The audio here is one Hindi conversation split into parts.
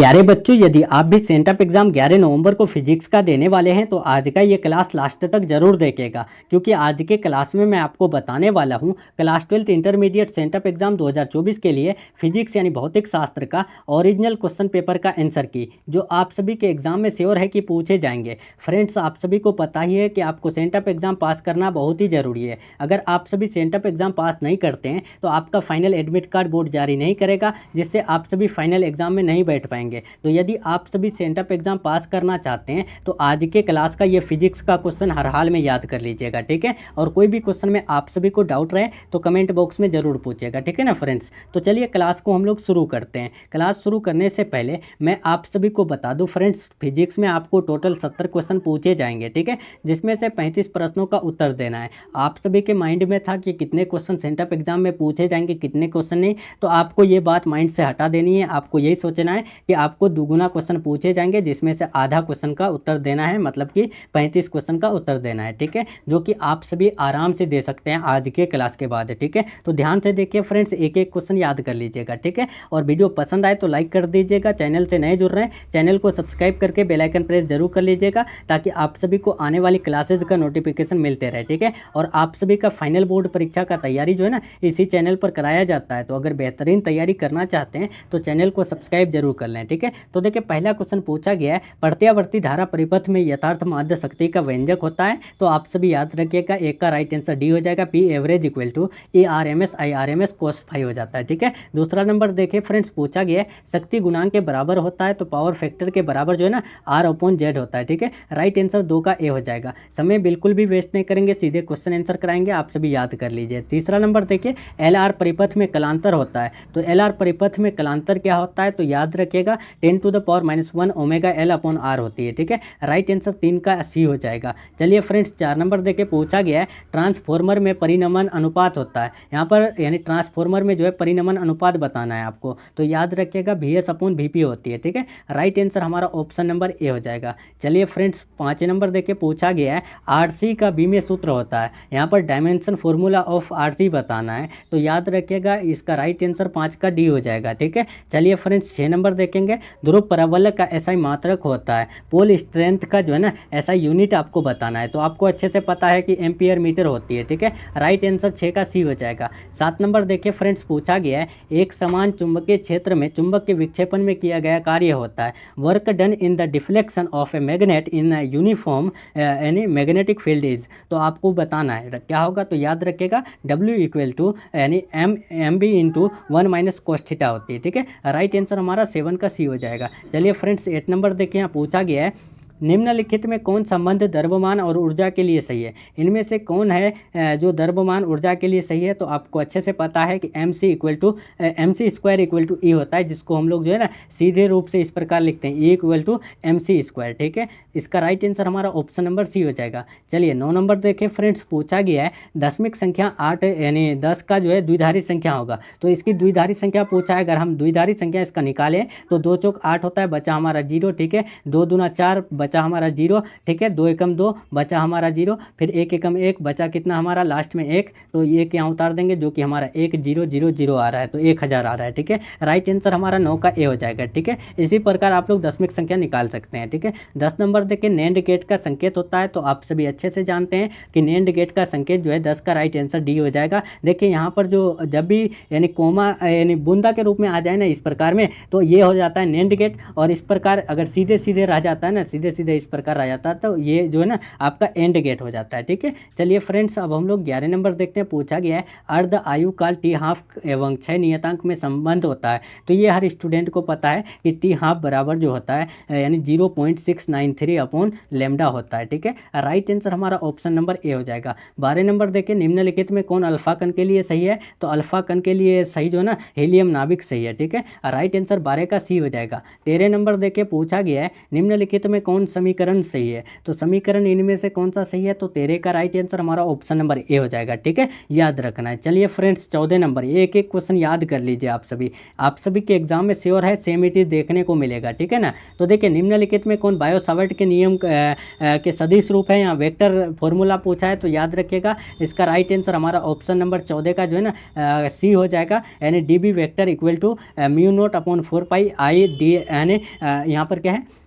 प्यारे बच्चों, यदि आप भी सेंटअप एग्जाम 11 नवंबर को फिजिक्स का देने वाले हैं तो आज का ये क्लास लास्ट तक जरूर देखेगा, क्योंकि आज के क्लास में मैं आपको बताने वाला हूँ क्लास 12 इंटरमीडिएट सेंटअप एग्जाम 2024 के लिए फिजिक्स यानी भौतिक शास्त्र का ओरिजिनल क्वेश्चन पेपर का आंसर की, जो आप सभी के एग्जाम में श्योर है कि पूछे जाएंगे। फ्रेंड्स, आप सभी को पता ही है कि आपको सेंटअप एग्जाम पास करना बहुत ही जरूरी है। अगर आप सभी सेंटअप एग्जाम पास नहीं करते हैं तो आपका फाइनल एडमिट कार्ड बोर्ड जारी नहीं करेगा, जिससे आप सभी फाइनल एग्जाम में नहीं बैठ पाएंगे। तो यदि आप सभी सेंटअप एग्जाम पास करना चाहते हैं तो आज के क्लास का ये फिजिक्स का क्वेश्चन हर हाल में याद कर लीजिएगा, ठीक है। और कोई भी क्वेश्चन में आप सभी को डाउट रहे तो कमेंट बॉक्स में जरूर पूछिएगा, ठीक है ना फ्रेंड्स। तो चलिए क्लास को हम लोग शुरू करते हैं। क्लास शुरू करने से पहले मैं आप सभी को बता दूं फ्रेंड्स, फिजिक्स में आपको टोटल 70 क्वेश्चन पूछे जाएंगे, ठीक है, जिसमें से 35 प्रश्नों का उत्तर देना है। आप सभी के माइंड में था कि कितने क्वेश्चन सेंटअप एग्जाम में पूछे जाएंगे, कितने क्वेश्चन नहीं, तो आपको ये बात माइंड से हटा देनी है। आपको यही सोचना है कि आपको दुगुना क्वेश्चन पूछे जाएंगे, जिसमें से आधा क्वेश्चन का उत्तर देना है, मतलब कि 35 क्वेश्चन का उत्तर देना है, ठीक है, जो कि आप सभी आराम से दे सकते हैं आज के क्लास के बाद, ठीक है। तो ध्यान से देखिए फ्रेंड्स, एक एक क्वेश्चन याद कर लीजिएगा, ठीक है। और वीडियो पसंद आए तो लाइक कर दीजिएगा। चैनल से नए जुड़ रहे हैं, चैनल को सब्सक्राइब करके बेल आइकन प्रेस जरूर कर लीजिएगा, ताकि आप सभी को आने वाली क्लासेज का नोटिफिकेशन मिलते रहे, ठीक है। और आप सभी का फाइनल बोर्ड परीक्षा का तैयारी जो है ना, इसी चैनल पर कराया जाता है। तो अगर बेहतरीन तैयारी करना चाहते हैं तो चैनल को सब्सक्राइब जरूर कर लें, ठीक है। तो देखिए पहला क्वेश्चन पूछा गया है, प्रत्यावर्ती धारा परिपथ में यथार्थ माध्य शक्ति का व्यंजक होता है। तो आप सभी याद रखिएगा, एक का राइट आंसर डी हो जाएगा। P average equal to A R M S I R M S cos five हो जाता है, ठीक है। दूसरा नंबर देखिए फ्रेंड्स, पूछा गया है शक्ति गुणांक के बराबर होता है, तो पावर फैक्टर के बराबर जो है ना आर अपॉन जेड होता है, ठीक है। राइट आंसर 2 का ए हो जाएगा। समय बिल्कुल भी वेस्ट नहीं करेंगे, सीधे क्वेश्चन आंसर कराएंगे, आप सभी याद कर लीजिए। तीसरा नंबर देखिए, एल आर परिपथ में कलांतर होता है। तो एल आर परिपथ में कलांतर क्या होता है, तो याद रखिएगा 10 to the power -1 omega L upon R होती है, ठीक है। राइट आंसर 3 का सी हो जाएगा। चलिए फ्रेंड्स, 4 नंबर देखिए, पूछा गया है ट्रांसफॉर्मर में परिनमन अनुपात होता है। यहाँ पर यानी ट्रांसफॉर्मर में जो है परिनमन अनुपात बताना है आपको, तो याद रखिएगा VS अपॉन VP होती है, ठीक है। राइट आंसर हमारा ऑप्शन नंबर ए हो जाएगा। चलिए फ्रेंड्स, 5 नंबर देखिए, पूछा गया है RC का बी में सूत्र होता है। यहाँ पर डायमेंशन फॉर्मूला ऑफ RC बताना है, तो याद रखिएगा इसका राइट आंसर 5 का डी हो जाएगा, ठीक है। चलिए फ्रेंड्स, 6 नंबर देखेंगे, ध्रुव परवलक का SI मात्रक होता है। पोल स्ट्रेंथ का जो है ना SI यूनिट आपको बताना है, तो आपको अच्छे से पता है कि एम्पियर मीटर होती है, ठीक है। राइट आंसर 6 का सी हो जाएगा। 7 नंबर देखिए फ्रेंड्स, पूछा गया है एक समान चुंबकीय क्षेत्र में चुंबक के विक्षेपण में किया गया कार्य होता है। Work done in the deflection of a magnet in uniform यानी मैग्नेटिक फील्ड इज, तो आपको बताना है क्या होगा, तो याद रखिएगा W इक्वल टू यानी MB into 1 minus cos theta होती है, ठीक है। राइट आंसर हमारा 7 का सी हो जाएगा। चलिए फ्रेंड्स, 8 नंबर देखिए, यहाँ पूछा गया है निम्नलिखित में कौन संबंध द्रव्यमान और ऊर्जा के लिए सही है। इनमें से कौन है जो द्रव्यमान ऊर्जा के लिए सही है, तो आपको अच्छे से पता है कि MC square equal to E होता है, जिसको हम लोग जो है ना सीधे रूप से इस प्रकार लिखते हैं, E equal to MC square, ठीक है। इसका राइट आंसर हमारा ऑप्शन नंबर सी हो जाएगा। चलिए 9 नंबर देखें फ्रेंड्स, पूछा गया है दशमिक संख्या 8 यानी 10 का जो है द्विधारी संख्या होगा। तो इसकी द्विधारी संख्या पूछा है, अगर हम द्विधारी संख्या इसका निकालें तो 2 चौक 8 होता है, बचा हमारा 0, ठीक है। 2 दूना 4 बचा हमारा 0, ठीक है। 2 एकम 2 बचा हमारा 0, फिर 1 एकम 1 बचा कितना हमारा लास्ट में 1, तो ये यहाँ उतार देंगे, जो कि हमारा 1000 आ रहा है, तो 1000 आ रहा है, ठीक है। राइट आंसर हमारा 9 का ए हो जाएगा, ठीक है। इसी प्रकार आप लोग दशमिक संख्या निकाल सकते हैं, ठीक है। 10 नंबर देखिए, नैंड गेट का संकेत होता है, तो आप सभी अच्छे से जानते हैं कि नैंड गेट का संकेत जो है 10 का राइट आंसर डी हो जाएगा। देखिए यहाँ पर जो जब भी यानी कोमा यानी बूंदा के रूप में आ जाए ना इस प्रकार में, तो ये हो जाता है नैंड गेट, और इस प्रकार अगर सीधे सीधे रह जाता है ना, सीधे सीधे इस प्रकार रह जाता है, तो ये जो है ना आपका एंड गेट हो जाता है, ठीक है। चलिए फ्रेंड्स, अब हम लोग 11 नंबर देखते हैं, पूछा गया है अर्ध आयु काल टी हाफ एवं 6 नियतांक में संबंध होता है। तो ये हर स्टूडेंट को पता है कि टी हाफ बराबर जो होता है यानी 0.693 अपॉन लेमडा होता है, ठीक है। राइट आंसर हमारा ऑप्शन नंबर ए हो जाएगा। 12 नंबर देखिए, निम्नलिखित में कौन अल्फा कण के लिए सही है, तो अल्फा कण के लिए सही जो है ना हीलियम नाभिक सही है, ठीक है। राइट आंसर 12 का सी हो जाएगा। 13 नंबर देखिए, पूछा गया है निम्नलिखित में कौन कौन समीकरण सही है, तो समीकरण इनमें से कौन सा सही है, तो 13 का राइट आंसर हमारा ऑप्शन नंबर ए हो जाएगा। ठीक है, याद रखना है। चलिए फ्रेंड्स 14 नंबर, एक एक क्वेश्चन याद कर लीजिए आप सभी के एग्जाम में श्योर है सेम इट इज देखने को मिलेगा। ठीक है ना, तो देखिए निम्नलिखित में कौन बायो सावर्ट के नियम के सदिश रूप है, यहाँ वेक्टर फॉर्मूला पूछा है, तो याद रखिएगा इसका राइट आंसर हमारा ऑप्शन नंबर 14 का जो है ना सी हो जाएगा, यानी D B vector equal to mu naught upon 4 pi I D, यानी यहाँ पर क्या है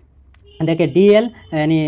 देखिए डी एल यानी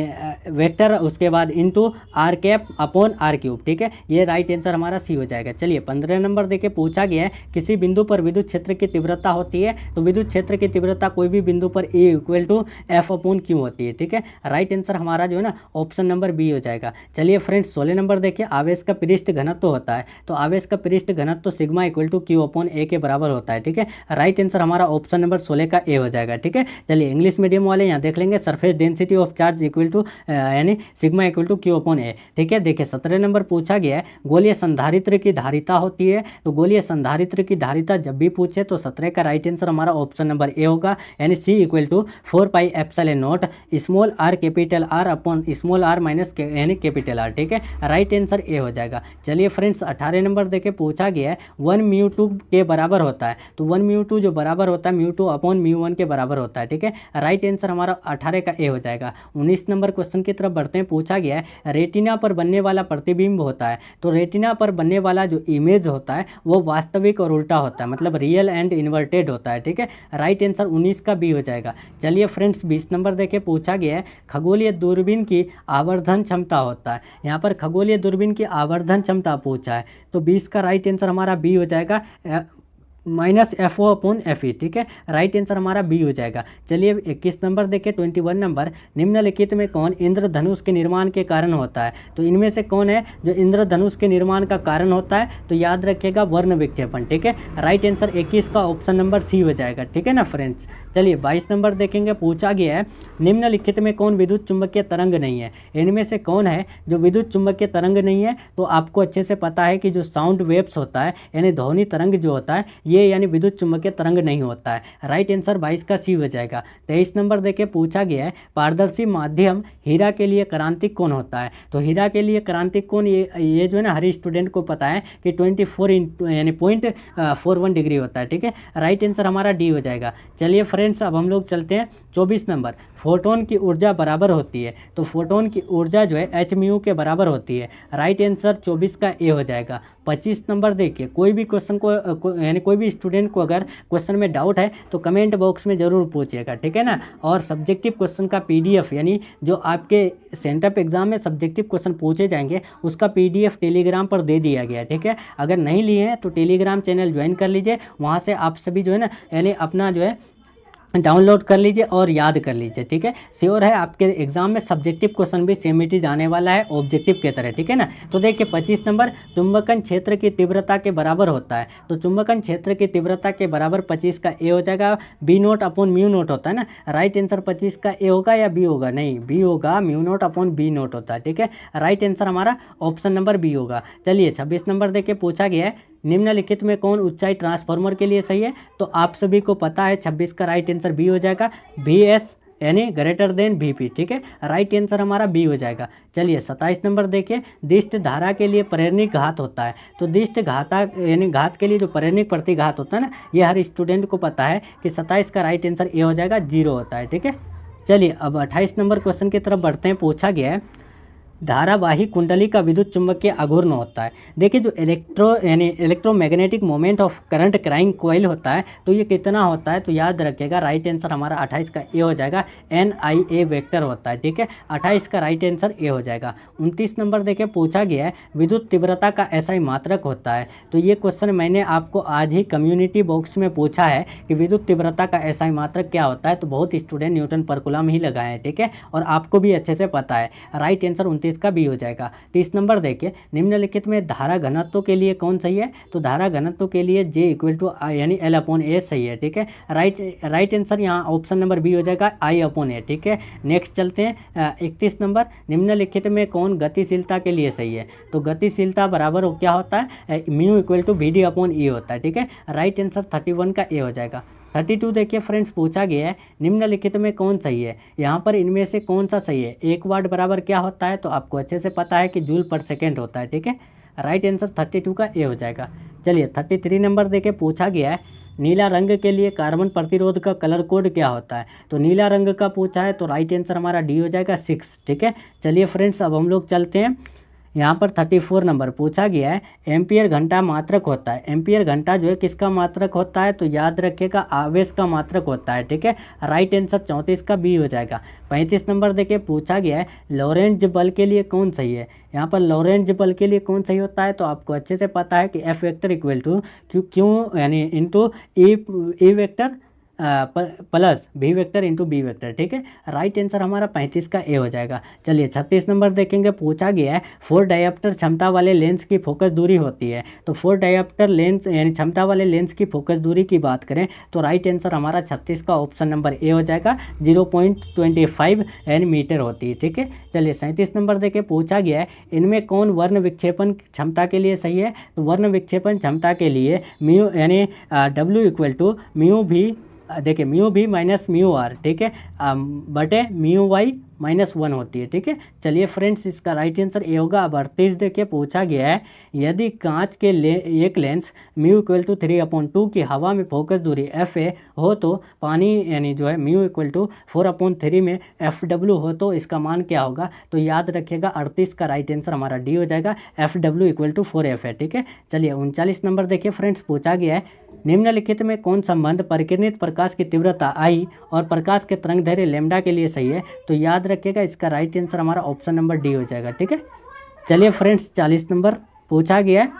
वेक्टर, उसके बाद into R cap upon R cube. ठीक है, ये राइट आंसर हमारा सी हो जाएगा। चलिए 15 नंबर देखिए पूछा गया है किसी बिंदु पर विद्युत क्षेत्र की तीव्रता होती है, तो विद्युत क्षेत्र की तीव्रता कोई भी बिंदु पर A equal to F upon Q होती है। ठीक है, राइट आंसर हमारा जो है ना ऑप्शन नंबर बी हो जाएगा। चलिए फ्रेंड्स 16 नंबर देखिए आवेश का पृष्ठ घनत्व होता है, तो आवेश का पृष्ठ घनत्व sigma equal to Q upon A के बराबर होता है। ठीक है, राइट आंसर हमारा ऑप्शन नंबर 16 का ए हो जाएगा। ठीक है, चलिए इंग्लिश मीडियम वाले यहाँ देख लेंगे surface density of charge equal to यानी sigma equal to Q upon A. ठीक है, देखिए 17 नंबर पूछा गया है गोलीय संधारित्र की धारिता होती है, तो गोलीय संधारित्र की धारिता जब भी पूछे तो 17 का राइट आंसर हमारा ऑप्शन नंबर ए होगा, यानी C equal to 4 pi epsilon not small R capital R upon small R minus यानी कैपिटल आर। ठीक है, राइट आंसर ए हो जाएगा। चलिए फ्रेंड्स 18 नंबर देखे पूछा गया है 1 म्यू टू के बराबर होता है, तो 1 म्यू टू जो बराबर होता है mu two upon mu one के बराबर होता है। ठीक है, राइट आंसर हमारा 18 का ए हो जाएगा। 19 नंबर क्वेश्चन की तरफ बढ़ते हैं, पूछा गया है रेटिना पर बनने वाला प्रतिबिंब होता है, तो रेटिना पर बनने वाला जो इमेज होता है वो वास्तविक और उल्टा होता है, मतलब रियल एंड इन्वर्टेड होता है। ठीक है, राइट आंसर 19 का बी हो जाएगा। चलिए फ्रेंड्स 20 नंबर देखे पूछा गया है खगोलीय दूरबीन की आवर्धन क्षमता होता है, यहाँ पर खगोलीय दूरबीन की आवर्धन क्षमता पूछा है, तो 20 का राइट आंसर हमारा बी हो जाएगा minus F O upon F E. ठीक है, राइट आंसर हमारा बी हो जाएगा। चलिए 21 नंबर देखिए 21 नंबर निम्नलिखित में कौन इंद्रधनुष के निर्माण के कारण होता है, तो इनमें से कौन है जो इंद्रधनुष के निर्माण का कारण होता है, तो याद रखिएगा वर्ण विक्षेपण। ठीक है, राइट आंसर 21 का ऑप्शन नंबर सी हो जाएगा। ठीक है ना फ्रेंड्स, चलिए 22 नंबर देखेंगे पूछा गया है निम्नलिखित में कौन विद्युत चुंबकीय तरंग नहीं है, इनमें से कौन है जो विद्युत चुंबकीय तरंग नहीं है, तो आपको अच्छे से पता है कि जो साउंड वेव्स होता है यानी ध्वनि तरंग जो होता है ये यानी विद्युत चुंबकीय तरंग नहीं होता है। राइट आंसर 22 का सी हो जाएगा। 23 नंबर देखिए पूछा गया है पारदर्शी माध्यम हीरा के लिए क्रांतिक कोण होता है, तो हीरा के लिए क्रांतिक कोण ये जो है ना हर स्टूडेंट को पता है कि 24 यानी 0.41 डिग्री होता है। ठीक है, राइट आंसर हमारा डी हो जाएगा। चलिए फ्रेंड्स अब हम लोग चलते हैं 24 नंबर फोटोन की ऊर्जा बराबर होती है, तो फोटोन की ऊर्जा जो है एच म्यू के बराबर होती है। राइट आंसर 24 का ए हो जाएगा। 25 नंबर देखिए कोई भी क्वेश्चन को यानी कोई भी स्टूडेंट को अगर क्वेश्चन में डाउट है तो कमेंट बॉक्स में ज़रूर पूछिएगा। ठीक है ना, और सब्जेक्टिव क्वेश्चन का पीडीएफ यानी जो आपके सेंटअप एग्जाम में सब्जेक्टिव क्वेश्चन पूछे जाएंगे उसका पीडीएफ टेलीग्राम पर दे दिया गया है। ठीक है, अगर नहीं लिए हैं तो टेलीग्राम चैनल ज्वाइन कर लीजिए, वहाँ से आप सभी जो है ना यानी अपना जो है डाउनलोड कर लीजिए और याद कर लीजिए। ठीक है, श्योर है आपके एग्जाम में सब्जेक्टिव क्वेश्चन भी सेम इट इज आने वाला है ऑब्जेक्टिव के तरह। ठीक है ना, तो देखिए 25 नंबर चुंबकन क्षेत्र की तीव्रता के बराबर होता है, तो चुंबकन क्षेत्र की तीव्रता के बराबर 25 का ए हो जाएगा। B naught upon mu naught होता है ना, राइट आंसर 25 का ए होगा या बी होगा, नहीं बी होगा, mu naught upon B naught होता है। ठीक है, राइट आंसर हमारा ऑप्शन नंबर बी होगा। चलिए 26 नंबर देखिए पूछा गया है निम्नलिखित में कौन ऊंचाई ट्रांसफार्मर के लिए सही है, तो आप सभी को पता है 26 का राइट आंसर बी हो जाएगा, बी एस यानी ग्रेटर देन वी पी। ठीक है, राइट आंसर हमारा बी हो जाएगा। चलिए 27 नंबर देखिए दिष्ट धारा के लिए प्रेरणिक घात होता है, तो दिष्ट घाता यानी घात के लिए जो प्रेरणिक प्रतिघात होता है ना ये हर स्टूडेंट को पता है कि 27 का राइट आंसर ए हो जाएगा, 0 होता है। ठीक है, चलिए अब 28 नंबर क्वेश्चन की तरफ बढ़ते हैं। पूछा गया है धारावाही कुंडली का विद्युत चुंबकीय आघूर्ण होता है। देखिए जो electromagnetic moment of current crying coil होता है तो ये कितना होता है, तो याद रखिएगा राइट आंसर हमारा 28 का ए हो जाएगा, NIA वेक्टर होता है। ठीक है, 28 का राइट आंसर ए हो जाएगा। 29 नंबर देखिए पूछा गया है विद्युत तीव्रता का SI मात्रक होता है, तो ये क्वेश्चन मैंने आपको आज ही कम्युनिटी बॉक्स में पूछा है कि विद्युत तीव्रता का SI मात्रक क्या होता है, तो बहुत स्टूडेंट न्यूटन पर कूलम ही लगाए हैं। ठीक है, और आपको भी अच्छे से पता है। राइट आंसर 29 का बी हो जाएगा। 30 नंबर देखिए निम्नलिखित में धारा घनत्व के लिए कौन सही है, तो धारा घनत्व के लिए J इक्वल टू यानी L अपॉन ए सही है। ठीक है, राइट आंसर यहाँ ऑप्शन नंबर बी हो जाएगा, I अपॉन ए। ठीक है, नेक्स्ट चलते हैं 31 नंबर निम्नलिखित में कौन गतिशीलता के लिए सही है, तो गतिशीलता बराबर क्या होता है mu equal to VD upon E होता है। ठीक है, राइट आंसर 31 का ए हो जाएगा। 32 देखिए फ्रेंड्स पूछा गया है निम्नलिखित में कौन सही है। यहाँ पर इनमें से कौन सा सही है। 1 वाट बराबर क्या होता है, तो आपको अच्छे से पता है कि जूल पर सेकेंड होता है। ठीक है, राइट आंसर 32 का ए हो जाएगा। चलिए 33 नंबर देखिए पूछा गया है नीला रंग के लिए कार्बन प्रतिरोध का कलर कोड क्या होता है। तो नीला रंग का पूछा है तो राइट आंसर हमारा डी हो जाएगा 6। ठीक है, चलिए फ्रेंड्स अब हम लोग चलते हैं। यहाँ पर 34 नंबर पूछा गया है एम्पियर घंटा मात्रक होता है। एम्पियर घंटा जो है किसका मात्रक होता है, तो याद रखिएगा आवेश का मात्रक होता है। ठीक है, राइट आंसर 34 का बी हो जाएगा। 35 नंबर देखिए पूछा गया है लॉरेंज बल के लिए कौन सही है। यहाँ पर लॉरेंज बल के लिए कौन सही होता है, तो आपको अच्छे से पता है कि F vector equal to Q यानी into E vector plus B vector into B vector. ठीक है, राइट आंसर हमारा 35 का ए हो जाएगा। चलिए 36 नंबर देखेंगे पूछा गया है 4 डायोप्टर क्षमता वाले लेंस की फोकस दूरी होती है। तो 4 डायोप्टर लेंस यानी क्षमता वाले लेंस की फोकस दूरी की बात करें तो राइट आंसर हमारा 36 का ऑप्शन नंबर ए हो जाएगा। 0.25 मीटर होती है। ठीक है, चलिए 37 नंबर देखिए पूछा गया है इनमें कौन वर्ण विक्षेपण क्षमता के लिए सही है। तो वर्ण विक्षेपण क्षमता के लिए म्यू यानी डब्ल्यू इक्वल टू म्यू भी देखिए म्यू भी माइनस म्यू आर। ठीक है, बटे म्यू वाई -1 होती है। ठीक है, चलिए फ्रेंड्स इसका राइट आंसर ए होगा। अब 38 देखिए पूछा गया है यदि कांच के एक लेंस म्यू इक्वल टू 3/2 की हवा में फोकस दूरी एफ ए हो तो पानी यानी जो है म्यू इक्वल टू 4/3 में एफ डब्ल्यू हो तो इसका मान क्या होगा। तो याद रखिएगा 38 का राइट आंसर हमारा डी हो जाएगा। F W equal to 4F है। ठीक है, चलिए 39 नंबर देखिए फ्रेंड्स पूछा गया है निम्नलिखित में कौन संबंध परिकिरणित प्रकाश की तीव्रता आई और प्रकाश के तरंगदैर्घ्य लैम्ब्डा के लिए सही है। तो याद रखिएगा इसका राइट आंसर हमारा ऑप्शन नंबर डी हो जाएगा। ठीक है, चलिए फ्रेंड्स 40 नंबर पूछा गया है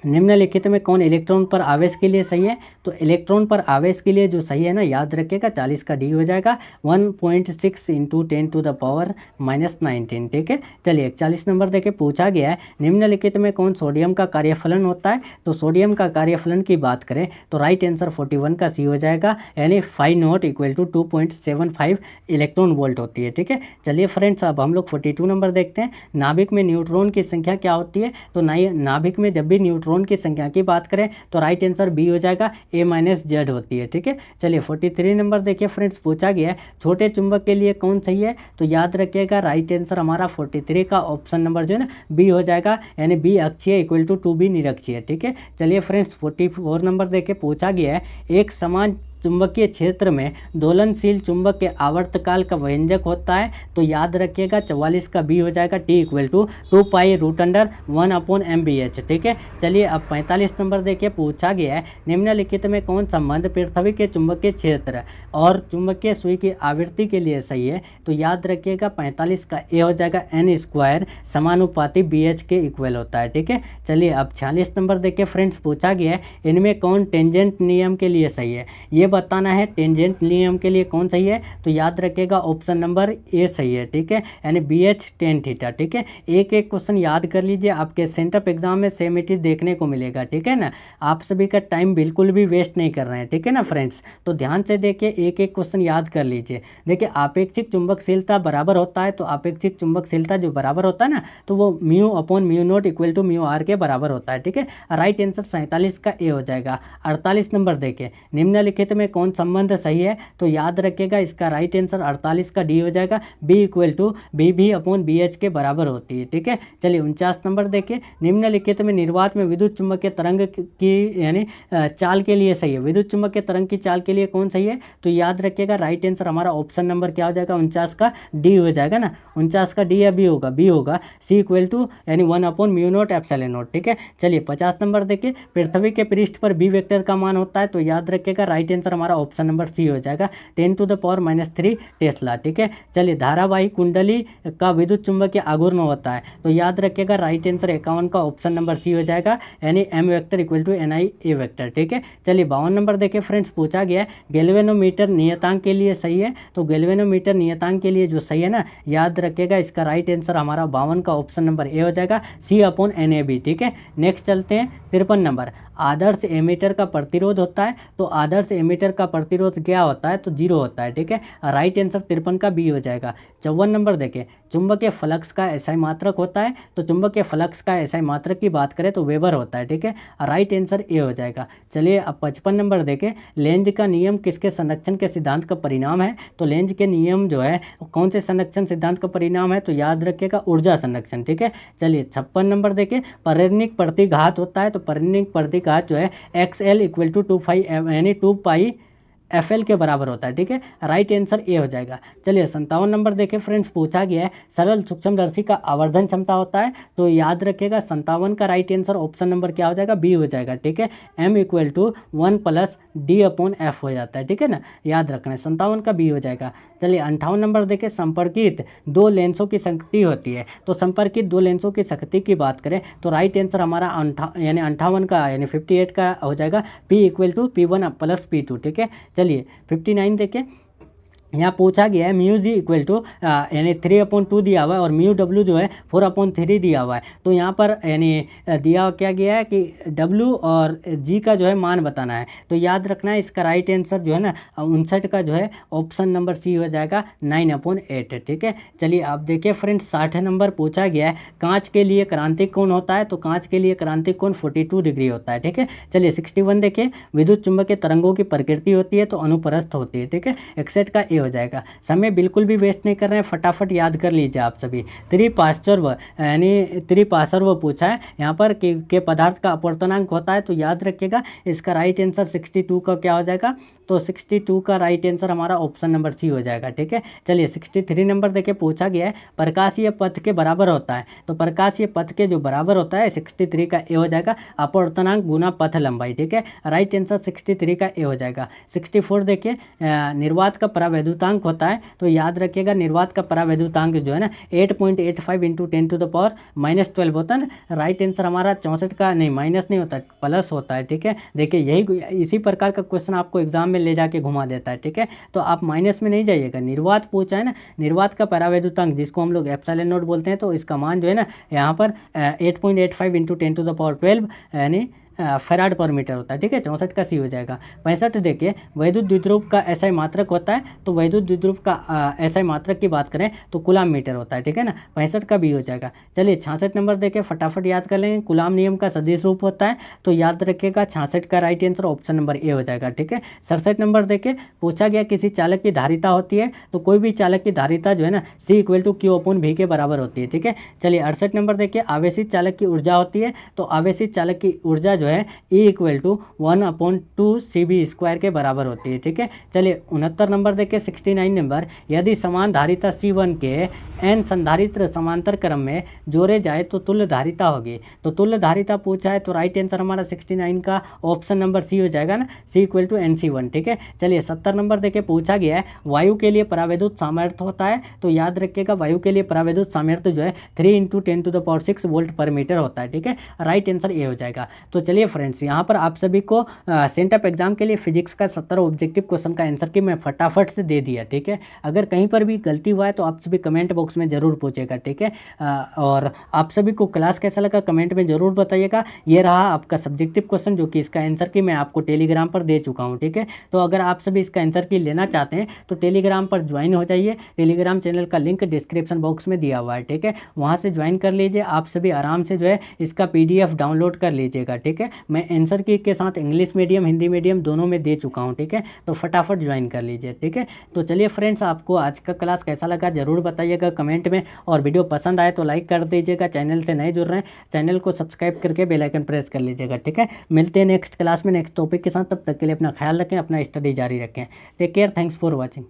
निम्नलिखित में कौन इलेक्ट्रॉन पर आवेश के लिए सही है। तो इलेक्ट्रॉन पर आवेश के लिए जो सही है ना याद रखिएगा 40 का डी हो जाएगा। 1.6 इंटू 10⁻⁹। ठीक है, चलिए 41 नंबर देखिए पूछा गया है निम्नलिखित में कौन सोडियम का कार्यफलन होता है। तो सोडियम का कार्यफलन की बात करें तो राइट आंसर 41 का सी हो जाएगा यानी 5 not equal to 2.75 electron volt होती है। ठीक है, चलिए फ्रेंड्स अब हम लोग 42 नंबर देखते हैं नाभिक में न्यूट्रॉन की संख्या क्या होती है। तो नाभिक में जब भी न्यूट्रॉन की संख्या की बात करें तो राइट आंसर बी हो जाएगा A-Z होती है। ठीक है, चलिए 43 नंबर देखिए फ्रेंड्स पूछा गया है छोटे चुंबक के लिए कौन सही है। तो याद रखिएगा राइट आंसर हमारा 43 का ऑप्शन नंबर जो है ना बी हो जाएगा यानी बी अक्षीय इक्वल टू 2B निरक्षीय। ठीक है, चलिए फ्रेंड्स 44 नंबर देखिए पूछा गया है एक समान चुंबकीय क्षेत्र में दोलनशील चुंबक के आवर्तकाल का व्यंजक होता है। तो याद रखिएगा 44 का बी हो जाएगा T इक्वल टू 2π√1/MBH। ठीक है, चलिए अब 45 नंबर देखिए पूछा गया है निम्नलिखित में कौन संबंध पृथ्वी के चुंबकीय क्षेत्र और चुंबकीय सुई की आवृत्ति के लिए सही है। तो याद रखिएगा 45 का ए हो जाएगा n² समानुपाती BH के इक्वल होता है। ठीक है, चलिए अब 46 नंबर देखिए फ्रेंड्स पूछा गया है इनमें कौन टेंजेंट नियम के लिए सही है। ये बताना है टेंजेंट नियम के लिए कौन सही है। तो याद रखिएगा ऑप्शन नंबर ए सही है। ठीक है, यानी BH tan थीटा। ठीक है, एक एक क्वेश्चन याद कर लीजिए आपके सेंटअप एग्जाम में सेम इट इज देखने को मिलेगा। ठीक है ना, आप सभी का टाइम बिल्कुल भी वेस्ट नहीं कर रहे हैं। ठीक है ना फ्रेंड्स, तो ध्यान से देखिए एक एक क्वेश्चन याद कर लीजिए। देखिए आपेक्षिक चुंबकशीलता बराबर होता है तो आपेक्षिक चुंबकशीलता जो बराबर होता है ना तो वो μ/μ0 इक्वल टू μr के बराबर होता है। ठीक है, राइट आंसर 47 का ए हो जाएगा। 48 नंबर देखिए निम्नलिखित में कौन संबंध सही है। तो याद रखिएगा इसका राइट आंसर 48 का डी हो जाएगा बी इक्वल टू BB/BH के बराबर होती है। ठीक है, चलिए 49 नंबर देखिए निम्नलिखित में निर्वात में विद्युत चुंबकीय तरंग की यानी चाल के लिए सही है। विद्युत चुंबकीय तरंग की चाल के लिए कौन सही है। तो याद रखिएगा राइट आंसर हमारा ऑप्शन नंबर क्या हो जाएगा 49 का डी हो जाएगा ना। 49 का डी या बी होगा, बी होगा सी इक्वल टू यानी 1/μ0 ठीक है, चलिए 50 नंबर देखिए पृथ्वी के पृष्ठ पर बी वेक्टर का मान होता है। तो याद रखिएगा राइट आंसर हमारा ऑप्शन नंबर सी हो जाएगा 10⁻³ टेस्ला। ठीक है, चलिए धारावाही कुंडली का विद्युत चुंबकीय आघूर्ण होता है। तो याद रखिएगा राइट आंसर 51 का ऑप्शन नंबर सी हो जाएगा यानी M vector equal to NI vector. ठीक है, चलिए 52 नंबर देखिए फ्रेंड्स पूछा गया है गैल्वेनोमीटर नियतांक के लिए सही है। तो गैल्वेनोमीटर नियतांक के लिए जो सही है ना याद रखिएगा इसका राइट आंसर हमारा 52 का ऑप्शन नंबर ए हो जाएगा C/NAB। ठीक है, नेक्स्ट चलते हैं 53 नंबर आदर्श एमीटर का प्रतिरोध होता है। तो आदर्श एमीटर कैपेसिटर का प्रतिरोध क्या होता है, तो 0 होता है, ठीक है। राइट आंसर 53 का बी हो जाएगा। 54 नंबर देखें, चुंबकीय फ्लक्स का एसआई मात्रक होता है, तो चुंबकीय फ्लक्स का एसआई मात्रक की बात करें तो वेबर होता है, ठीक है। राइट आंसर ए हो जाएगा। चलिए अब 55 नंबर देखें, लेंज का नियम किसके संरक्षण के सिद्धांत का परिणाम है, तो लेंज के नियम जो है कौन से संरक्षण सिद्धांत का परिणाम है, तो याद रखिएगा ऊर्जा संरक्षण, ठीक है। चलिए 56 नंबर देखें, परिणिक प्रतिघात होता है, तो परिणिक प्रतिघात जो है XL = 2 यानी 2 पाई FL के बराबर होता है, ठीक है। राइट आंसर ए हो जाएगा। चलिए 57 नंबर देखें फ्रेंड्स, पूछा गया है सरल सूक्ष्मदर्शी का आवर्धन क्षमता होता है, तो याद रखिएगा 57 का राइट आंसर ऑप्शन नंबर क्या हो जाएगा, बी हो जाएगा, ठीक है। M = 1 + D/F हो जाता है, ठीक है ना, याद रखना है, 57 का बी हो जाएगा। चलिए 58 नंबर देखें, संपर्कित दो लेंसों की शक्ति होती है, तो संपर्कित दो लेंसों की शक्ति की बात करें तो राइट आंसर हमारा 58 का यानी 58 का हो जाएगा, P = P1 + P2, ठीक है। चलिए 59 देखें, यहाँ पूछा गया है म्यू जी इक्वल टू यानी 3/2 दिया हुआ है और म्यू डब्ल्यू जो है 4/3 दिया हुआ है, तो यहाँ पर यानी दिया क्या गया है कि डब्ल्यू और जी का जो है मान बताना है, तो याद रखना है इसका राइट आंसर जो है ना 59 का जो है ऑप्शन नंबर सी हो जाएगा 9/8, ठीक है। चलिए आप देखिए फ्रेंड्स 60 नंबर पूछा गया है कांच के लिए क्रांतिक कोण होता है, तो कांच के लिए क्रांतिक कोण 42 डिग्री होता है, ठीक है। चलिए 61 देखिए, विद्युत चुंबकीय तरंगों की प्रकृति होती है तो अनुप्रस्थ होती है, ठीक है। 61 का हो जाएगा। समय बिल्कुल भी वेस्ट नहीं कर रहे हैं, फटाफट याद कर लीजिए आप सभी। त्रिपार्श्व यानी त्रिपार्श्व पूछा है यहाँ पर के पदार्थ का अपवर्तनांक होता है, तो याद रखिएगा इसका राइट आंसर 62 का क्या हो जाएगा, तो 62 का राइट आंसर हमारा ऑप्शन नंबर सी हो जाएगा, ठीक है। चलिए 63 नंबर देखिए, पूछा गया है प्रकाशीय पथ के बराबर होता है, तो प्रकाशीय पथ के जो बराबर होता है 63 का ए हो जाएगा, अपवर्तनांक गुना पथ लंबाई, ठीक है। राइट आंसर 63 का ए हो जाएगा। 64 देखिए, निर्वात का परावैद्युतांक होता है, तो याद रखिएगा निर्वात का परावैद्युतांक जो है ना 8.85 × 10⁻12 होता है ना। राइट आंसर हमारा 64 का नहीं, माइनस नहीं होता, प्लस होता है, ठीक है। देखिए यही इसी प्रकार का क्वेश्चन आपको एग्जाम में ले जाके घुमा देता है, ठीक है। तो आप माइनस में नहीं जाइएगा, निर्वात पूछा है ना, निर्वात का परावैद्युतांक जिसको हम लोग एप्सिलॉन नॉट बोलते हैं, तो इसका मान जो है ना यहाँ पर 8.85 × 10⁻12 यानी फैराड पर मीटर होता है, ठीक है। 64 का सी हो जाएगा। 65 देखिए, वैद्युत द्विध्रुव का एसआई मात्रक होता है, तो वैद्युत द्विध्रुव का एसआई मात्रक की बात करें तो कूलाम मीटर होता है, ठीक है ना। 65 का बी हो जाएगा। चलिए 66 नंबर देखिए, फटाफट याद कर लेंगे, कूलाम नियम का सदिश रूप होता है, तो याद रखिएगा 66 का राइट आंसर ऑप्शन नंबर ए हो जाएगा, ठीक है। 67 नंबर देखिए, पूछा गया किसी चालक की धारिता होती है, तो कोई भी चालक की धारिता जो है ना C = Q/V के बराबर होती है, ठीक है। चलिए 68 नंबर देखिए, आवेशित चालक की ऊर्जा होती है, तो आवेशित चालक की ऊर्जा जो है E = 1/2 CV² के बराबर होती है, ठीक है। चलिए 69 नंबर देखिए, 69 नंबर, यदि समान धारिता C1 के n संधारित्र समांतर क्रम में जोड़े जाए तो तुल्य धारिता होगी, तो तुल्य धारिता पूछा है, तो राइट आंसर हमारा 69 का ऑप्शन नंबर सी हो जाएगा ना, C = NC1, ठीक है। चलिए 70 नंबर देखिए, पूछा गया है वायु के लिए परावैद्युत सामर्थ्य होता है, तो याद रखिएगा वायु के लिए परावैद्युत सामर्थ्य जो है 3 × 10⁻6 वोल्ट पर मीटर होता है, ठीक है। राइट आंसर ए हो जाएगा। तो चलिए फ्रेंड्स, यहाँ पर आप सभी को सेंटअप एग्जाम के लिए फिजिक्स का 70 ऑब्जेक्टिव क्वेश्चन का आंसर की मैं फटाफट से दे दिया, ठीक है। अगर कहीं पर भी गलती हुआ है तो आप सभी कमेंट बॉक्स में ज़रूर पूछेगा, ठीक है। और आप सभी को क्लास कैसा लगा कमेंट में ज़रूर बताइएगा। ये रहा आपका सब्जेक्टिव क्वेश्चन, जो कि इसका आंसर की मैं आपको टेलीग्राम पर दे चुका हूँ, ठीक है। तो अगर आप सभी इसका आंसर की लेना चाहते हैं तो टेलीग्राम पर ज्वाइन हो जाइए, टेलीग्राम चैनल का लिंक डिस्क्रिप्शन बॉक्स में दिया हुआ है, ठीक है। वहाँ से ज्वाइन कर लीजिए, आप सभी आराम से जो है इसका PDF डाउनलोड कर लीजिएगा, ठीक है। मैं आंसर की के साथ इंग्लिश मीडियम हिंदी मीडियम दोनों में दे चुका हूं, ठीक है। तो फटाफट ज्वाइन कर लीजिए, ठीक है। तो चलिए फ्रेंड्स, आपको आज का क्लास कैसा लगा जरूर बताइएगा कमेंट में, और वीडियो पसंद आए तो लाइक कर दीजिएगा। चैनल से नए जुड़ रहे हैं चैनल को सब्सक्राइब करके बेल आइकन प्रेस कर लीजिएगा, ठीक है। मिलते हैं नेक्स्ट क्लास में नेक्स्ट टॉपिक के साथ, तब तक के लिए अपना ख्याल रखें, अपना स्टडी जारी रखें। Take care, thanks for watching.